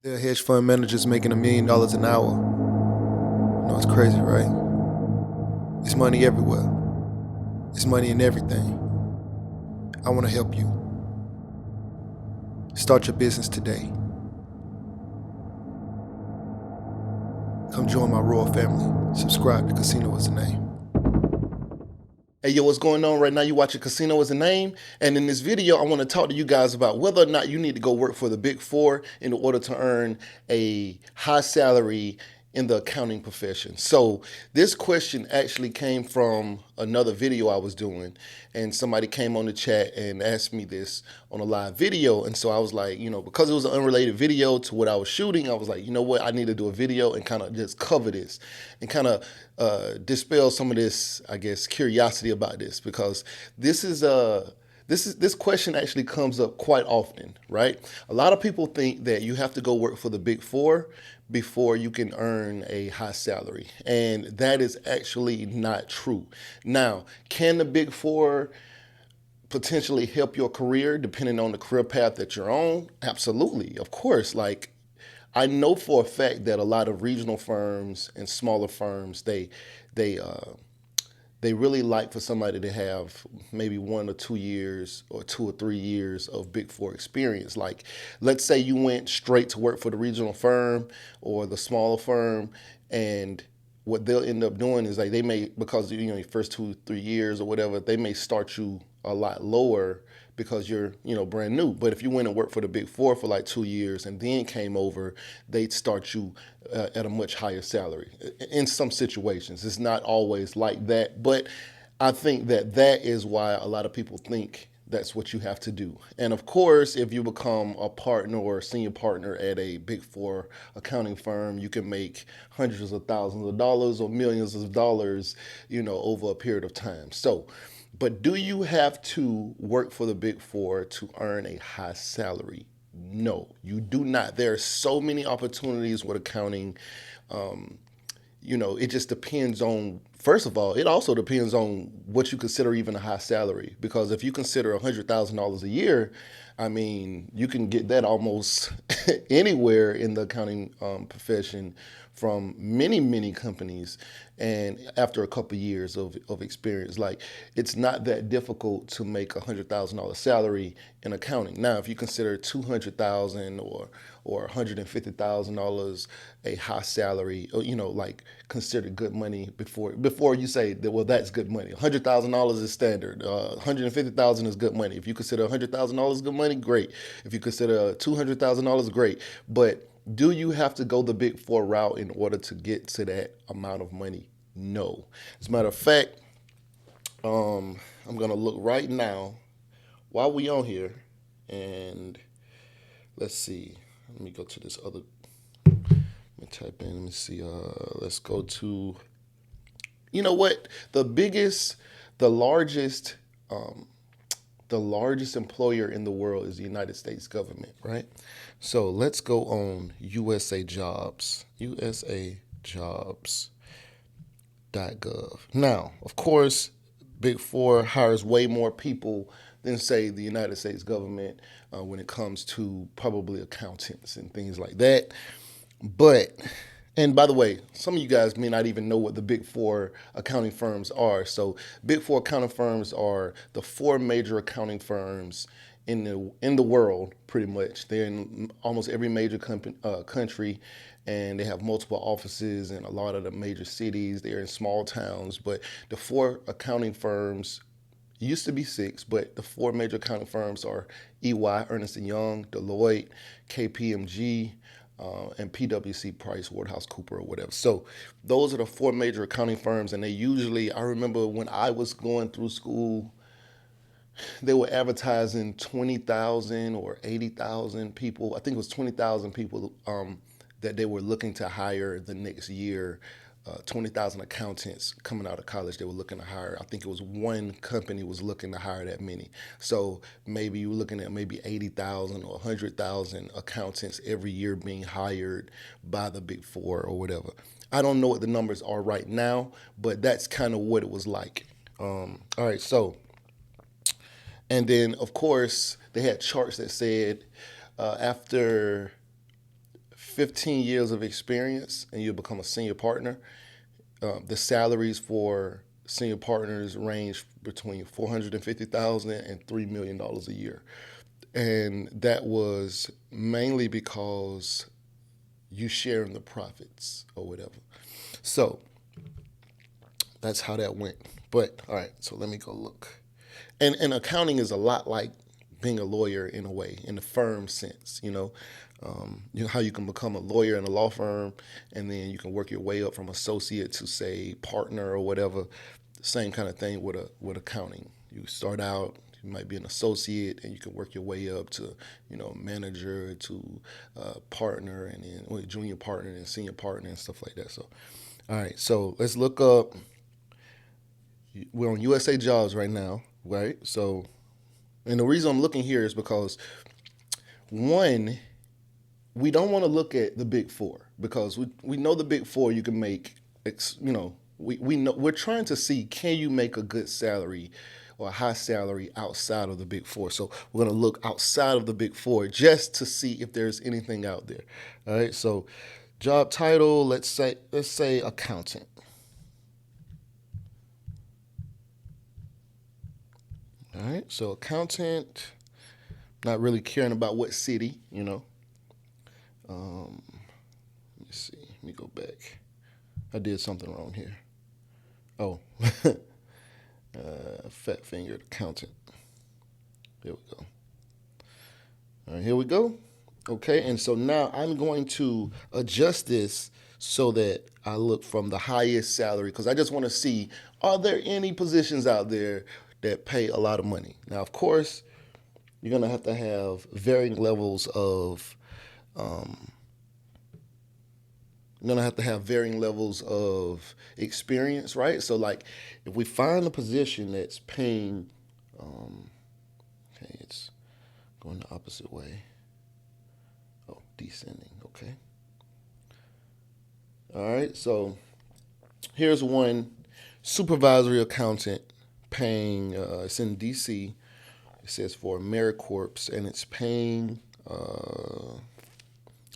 There are hedge fund managers making $1 million an hour. No, it's crazy, right? It's money everywhere. It's money in everything. I want to help you. Start your business today. Come join my royal family. Subscribe to Casino is the Name. Hey, yo, what's going on right now? You watching Casino is the Name. And in this video, I want to talk to you guys about whether or not you need to go work for the Big Four in order to earn a high salary in the accounting profession. So this question actually came from another video I was doing, and somebody came on the chat and asked me this on a live video. And so I was like, because it was an unrelated video to what I was shooting, I was like, you know what, I need to do a video and kind of just cover this and kind of dispel some of this, I guess, curiosity about this, because this question actually comes up quite often, right? A lot of people think that you have to go work for the Big Four before you can earn a high salary, and that is actually not true. Now, can the Big Four potentially help your career depending on the career path that you're on? Absolutely, of course. Like, I know for a fact that a lot of regional firms and smaller firms, they they really like for somebody to have maybe 1 or 2 years or 2 or 3 years of Big Four experience. Like, let's say you went straight to work for the regional firm or the smaller firm, and what they'll end up doing is, like, they may, because your first 2 3 years or whatever, they may start you a lot lower because you're brand new. But if you went and worked for the Big Four for like 2 years and then came over, they'd start you at a much higher salary. In some situations, it's not always like that, but I think that that is why a lot of people think that's what you have to do. And of course, if you become a partner or a senior partner at a Big Four accounting firm, you can make hundreds of thousands of dollars or millions of dollars, over a period of time. So, but do you have to work for the Big Four to earn a high salary? No, you do not. There are so many opportunities with accounting. It just depends on, first of all, it also depends on what you consider even a high salary. Because if you consider $100,000 a year, I mean, you can get that almost anywhere in the accounting profession from many, many companies. And after a couple of years of experience, like, it's not that difficult to make $100,000 salary in accounting. Now, if you consider 200,000 or $150,000 a high salary, or like, considered good money before you say that, well, that's good money. $100,000 is standard. 150,000 is good money. If you consider $100,000 good money, great. If you consider $200,000, great. But do you have to go the Big Four route in order to get to that amount of money? No. As a matter of fact, I'm gonna look right now while we on here, and let's see. Let me go to this other. Let me type in. Let me see. Let's go to. You know what? The largest, um, the largest employer in the world is the United States government, right? So let's go on USA Jobs. USA Jobs. Gov. Now, of course, Big Four hires way more people than, say, the United States government when it comes to probably accountants and things like that. But, and by the way, some of you guys may not even know what the Big Four accounting firms are. So, Big Four accounting firms are the four major accounting firms in the world, pretty much. They're in almost every major country, and they have multiple offices in a lot of the major cities. They're in small towns, but the four accounting firms used to be six, but the four major accounting firms are EY, Ernest and Young, Deloitte, KPMG, and PwC, Price Waterhouse Cooper, or whatever. So those are the four major accounting firms, and they usually, I remember when I was going through school, they were advertising 20,000 or 80,000 people. I think it was 20,000 people that they were looking to hire the next year. 20,000 accountants coming out of college they were looking to hire. I think it was one company was looking to hire that many. So maybe you're looking at maybe 80,000 or 100,000 accountants every year being hired by the Big Four or whatever. I don't know what the numbers are right now, but that's kind of what it was like. All right, so, and then, of course, they had charts that said after 15 years of experience and you become a senior partner. The salaries for senior partners range between $450,000 and $3 million a year, and that was mainly because you share in the profits or whatever. So that's how that went. But all right, so let me go look. And accounting is a lot like being a lawyer in a way, in the firm sense. You know how you can become a lawyer in a law firm, and then you can work your way up from associate to say partner or whatever. Same kind of thing with accounting. You start out, you might be an associate, and you can work your way up to manager to partner, and then junior partner and senior partner and stuff like that. So, all right, so let's look up. We're on USA Jobs right now, right? So, and the reason I'm looking here is because one, we don't want to look at the big four because we know the big four you can make, we know we're trying to see, can you make a good salary or a high salary outside of the big four. So we're going to look outside of the big four just to see if there's anything out there. All right, so job title, let's say accountant. All right, so accountant, not really caring about what city. Let me see. Let me go back. I did something wrong here. Oh, fat fingered accountant. There we go. All right, here we go. Okay, and so now I'm going to adjust this so that I look from the highest salary because I just want to see, are there any positions out there that pay a lot of money? Now, of course, you're going to have varying levels of experience, right? So, like, if we find a position that's paying, okay, it's going the opposite way. Oh, descending. Okay. All right. So here's one supervisory accountant paying. It's in DC. It says for AmeriCorps, and it's paying.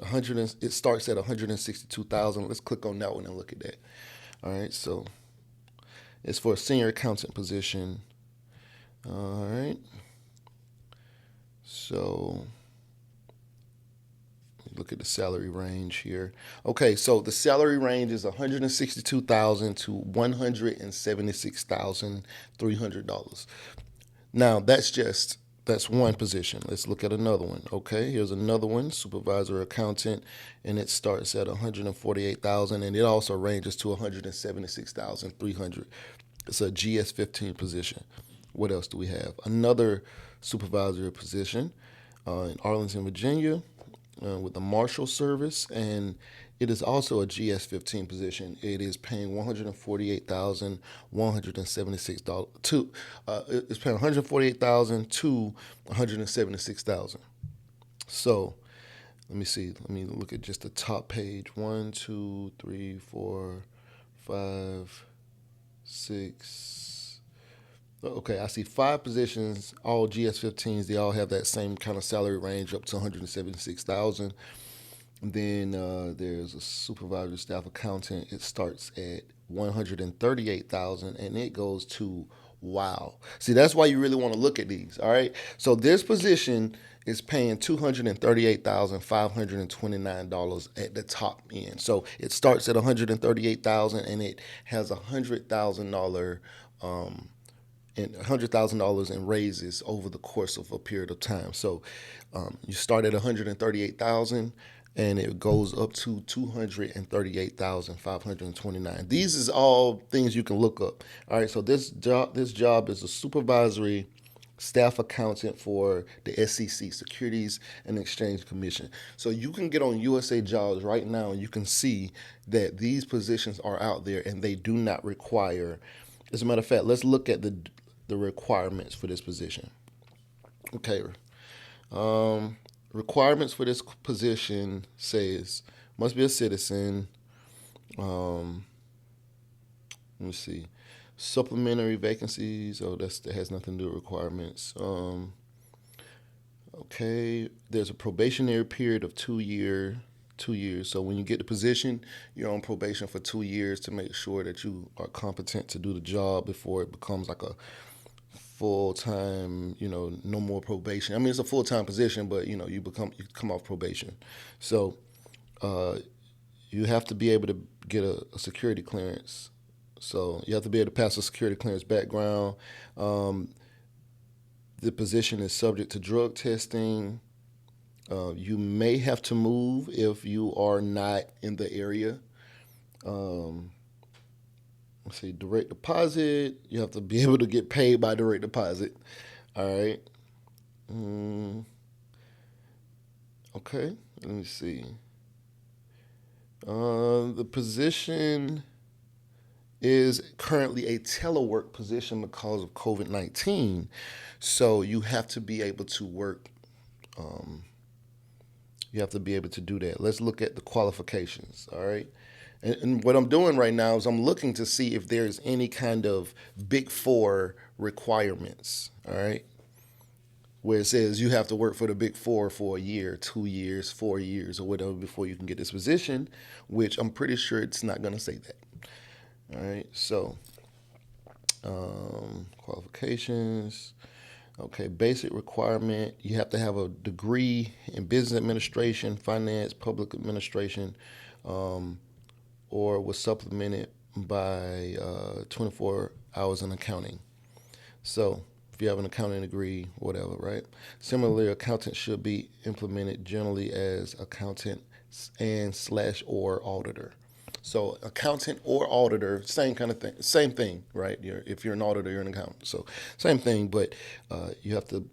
It starts at 162,000. Let's click on that one and look at that. All right, so it's for a senior accountant position. All right, so look at the salary range here. Okay, so the salary range is $162,000 to $176,300. Now that's one position. Let's look at another one. Okay, here's another one, supervisor accountant, and it starts at 148,000, and it also ranges to 176,300. It's a GS-15 position. What else do we have? Another supervisory position in Arlington, Virginia, with the Marshal Service, and it is also a GS-15 position. It is paying $148,176 to. It's paying $148,000 to $176,000. So, let me see. Let me look at just the top page. 1, 2, 3, 4, 5, 6. Okay, I see 5 positions, all GS-15s. They all have that same kind of salary range up to $176,000. Then there's a supervisory staff accountant. It starts at $138,000 and it goes to wow. See, that's why you really want to look at these. All right. So this position is paying $238,529 at the top end. So it starts at $138,000 and it has $100,000 and $100,000 in raises over the course of a period of time. So you start at $138,000 and it goes up to $238,529. These is all things you can look up. All right, so this job is a supervisory staff accountant for the SEC, Securities and Exchange Commission. So you can get on USA Jobs right now and you can see that these positions are out there and they do not require. As a matter of fact, let's look at the requirements for this position. Okay. Requirements for this position says must be a citizen. Let me see. Supplementary vacancies. Oh, that has nothing to do with requirements. Okay. There's a probationary period of 2 years. 2 years. So when you get the position, you're on probation for 2 years to make sure that you are competent to do the job before it becomes like a full time. No more probation. I mean, it's a full time position, but you come off probation. So you have to be able to get a security clearance. So you have to be able to pass a security clearance background. The position is subject to drug testing. You may have to move if you are not in the area. Let's see, direct deposit. You have to be able to get paid by direct deposit. All right. Okay, let me see. The position is currently a telework position because of COVID-19. So you have to be able to work. You have to be able to do that. Let's look at the qualifications, all right? And what I'm doing right now is I'm looking to see if there's any kind of Big Four requirements, all right? Where it says you have to work for the Big Four for a year, 2 years, 4 years, or whatever before you can get this position, which I'm pretty sure it's not going to say that. All right, so qualifications. Okay, basic requirement. You have to have a degree in business administration, finance, public administration, or was supplemented by 24 hours in accounting. So if you have an accounting degree, whatever, right? Similarly, accountant should be implemented generally as accountant and / or auditor. So accountant or auditor, same kind of thing, same thing, right? If you're an auditor, you're an accountant. So same thing, but you have to,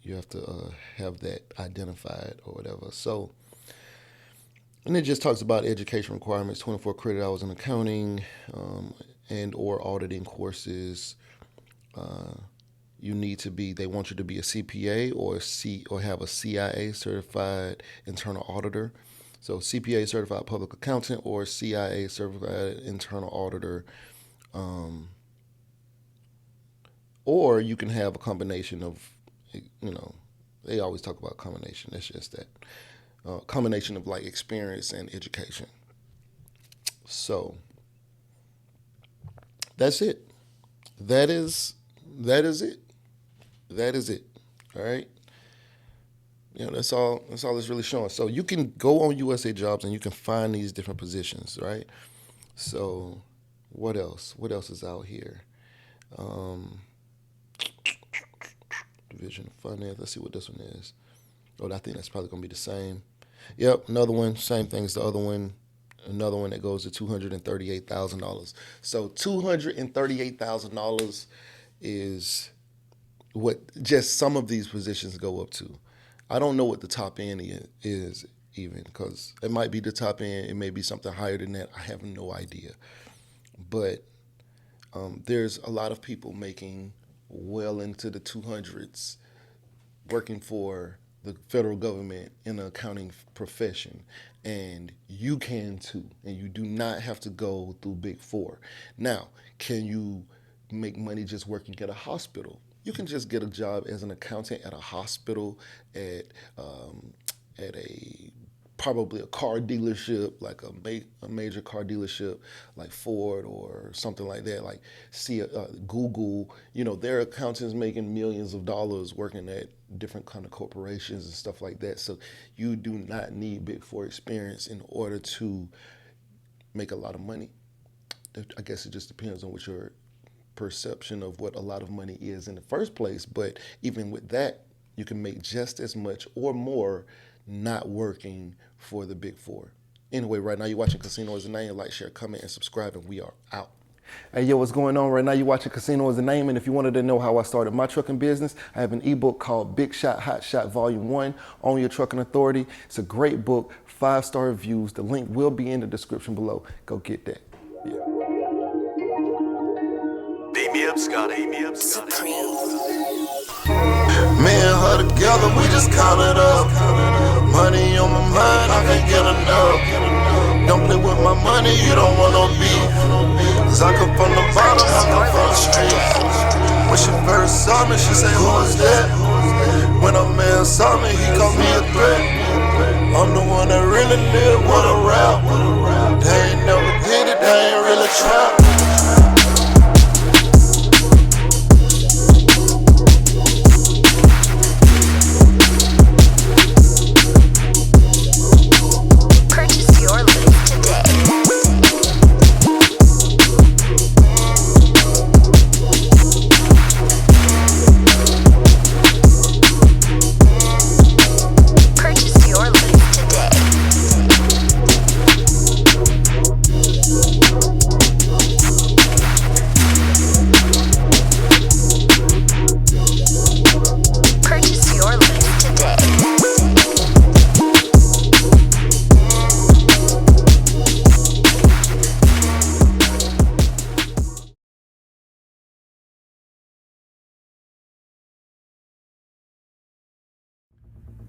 you have to have that identified or whatever. So, and it just talks about education requirements, 24 credit hours in accounting and or auditing courses. They want you to be a CPA or have a CIA certified internal auditor. So CPA certified public accountant or CIA certified internal auditor. Or you can have a combination of, they always talk about combination. That's just that. Combination of like experience and education. So that's it. That is it. That is it. All right. That's all it's really showing. So you can go on USA Jobs and you can find these different positions, right? So what else? What else is out here? Division of Finance. Let's see what this one is. I think that's probably going to be the same. Yep, another one, same thing as the other one. Another one that goes to $238,000. So $238,000 is what just some of these positions go up to. I don't know what the top end is even, because it might be the top end. It may be something higher than that. I have no idea. But there's a lot of people making well into the 200s working for the federal government in the accounting profession. And you can too. And you do not have to go through Big Four. Now, can you make money just working at a hospital? You can just get a job as an accountant at a hospital, at probably a car dealership, like a major car dealership, like Ford or something like that. Like Google, their accountants making millions of dollars working at different kind of corporations and stuff like that. So you do not need Big Four experience in order to make a lot of money. I guess it just depends on what your perception of what a lot of money is in the first place. But even with that, you can make just as much or more not working for the Big Four. Anyway, right now you're watching Casino is the Name. Like, share, comment, and subscribe, and we are out. Hey, yo, what's going on right now? You're watching Casino is the Name, and if you wanted to know how I started my trucking business, I have an ebook called Big Shot, Hot Shot Volume 1, Own Your Trucking Authority. It's a great book, 5-star reviews. The link will be in the description below. Go get that. Yeah. Beat me up, Scotty. Me up, Scotty. Me and her together, we just counted up. Money on my mind, I can't get enough. Don't play with my money, you don't want no beef. Cause I come from the bottom, I come from the street. When she first saw me, she said, who is that? When a man saw me, he called me a threat. I'm the one that really live what I rap. They ain't never did it, they ain't really trap. Purchase your list today. Purchase your list today. Purchase your list today.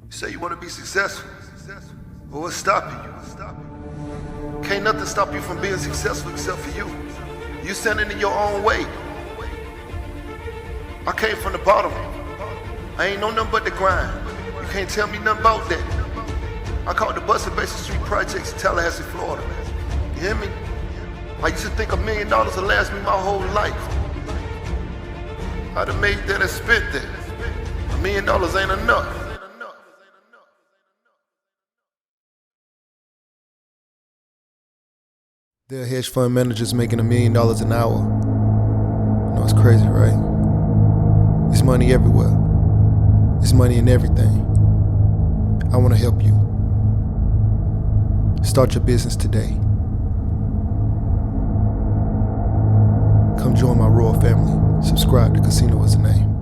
You say you want to be successful. Well, what's stopping you? Can't nothing stop you from being successful except for you. You standing in your own way. I came from the bottom. I ain't know nothing but the grind. You can't tell me nothing about that. I caught the bus at Basic Street Projects in Tallahassee, Florida. You hear me? I used to think $1 million would last me my whole life. I'd have made that and spent that. $1 million ain't enough. There are hedge fund managers making $1 million an hour. You know, it's crazy, right? It's money everywhere. It's money in everything. I want to help you. Start your business today. Come join my royal family. Subscribe to Casino is the name.